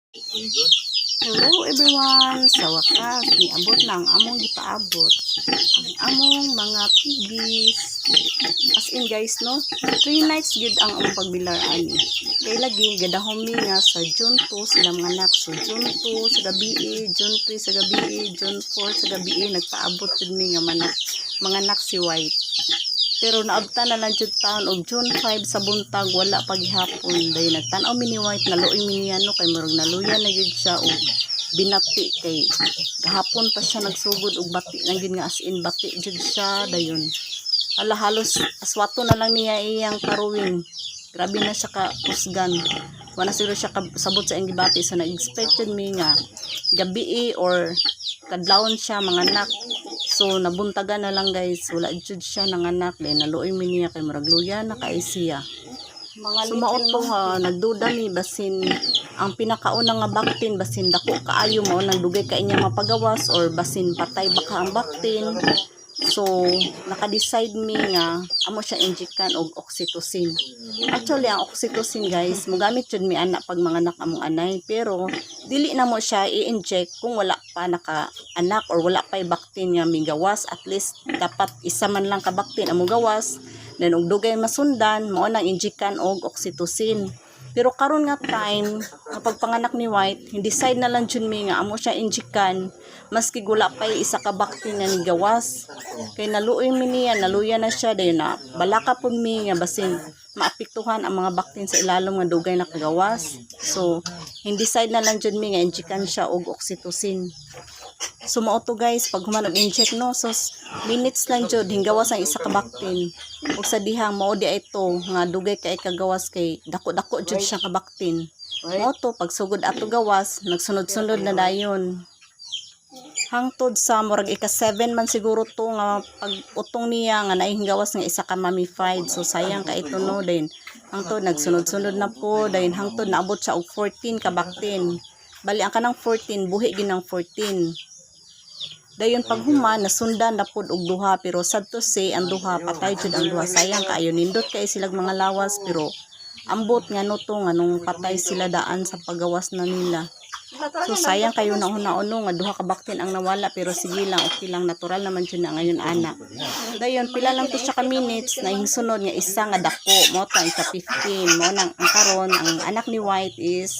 Hello everyone! Sa wakas, niabot na ang among gipaabot. Ang among mga piggies. As in guys, no? 3 nights gid ang among pagbilar ani. Kay lagi gadahom mi nga sa June 2 sila mga anak. So June 2 sa gabi, June 3 sa gabi, June 4 sa gabi nagpaabot jud mi nga mga anak si White. Pero naabta na lang jud taon og June 5 sa buntag wala pa gihapon. Day nagtan-aw mi ni White naluoy mi niya no kay murag naluya na gyud siya og binati kay gahapon pa siya nagsugod og bati lang gyud nga as in bati jud siya dayon. Ala halos aswato na lang niya iyang paruwing. Grabe na siya ka kusgan. Wala siguro siya sabot sa iyang gibati so nag-expect jud mi nga gabi or kadlawon siya mga anak. So nabuntagan na lang guys, wala jud siya nanganak dahil naluoy mi niya kay murag luya na kay siya. So maotong nagduda mi basin ang pinakauna nga baktin basin dako kaayo mao nang dugay ka inya mapagawas or basin patay baka ang baktin. So naka-decide mi nga amo siya injectan og oxytocin. Actually ang oxytocin guys mogamit jud mi ana pag mga anak among anay pero dili na mo siya i-inject kung wala pa naka-anak or wala pa baktin nga migawas. At least dapat isa man lang ka baktin amo gawas then og dugay masundan mao nang injectan og oxytocin. Pero karon nga time nga pagpanganak ni White decide na lang jud mi nga amo siya injectan maski gula pa isa ka baktin nga nigawas kay naluoy mi niya naluya na siya dayon na balaka pud mi nga basin maapektuhan ang mga baktin sa ilalom nga dugay na kagawas. So decide na lang jud mi nga injectan siya og oxytocin. So mao to guys pag human og inject no so minutes lang jud hinggawas ang isa ka baktin ug sa dihang mao di ito nga dugay kay kagawas kay dako-dako jud siya ka baktin. Mao to pag sugod ato gawas nagsunod-sunod na dayon hangtod sa murag ika-7 man siguro to nga pag utong niya nga naihinggawas nga isa ka mamified. So sayang ka ito no din hangtod nagsunod-sunod na po dayon hangtod naabot siya og 14 ka baktin. Bali ang kanang 14 buhi ginang 14. Dayon pag human nasundan na pud og duha pero sad to say ang duha patay jud ang duha. Sayang kaayo nindot kay silang mga lawas pero ambot nga no to nga nung patay sila daan sa paggawas na nila. So sayang kayo na una-uno nga duha ka baktin ang nawala pero sige lang okay lang natural naman jud na ngayon anak. Dayon pila lang to siya ka minutes na sunod nga isa nga dako mo ta isa 15 mo nang ang karon ang anak ni White is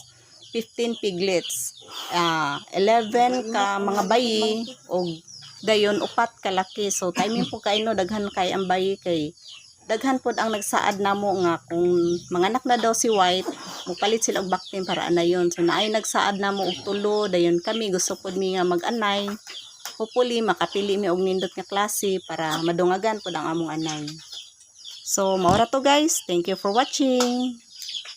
15 piglets. 11 ka mga bayi o dayon upat ka laki. So timing po kay no daghan kay ang bayi kay daghan pod ang nagsaad namo nga kung manganak na daw si White mupalit sila og baktin para anayon. So naay nagsaad namo og tulo dayon kami gusto pod mi nga mag-anay. Hopefully makapili mi og nindot nga klase para madungagan pod ang among anay. So maura to guys. Thank you for watching.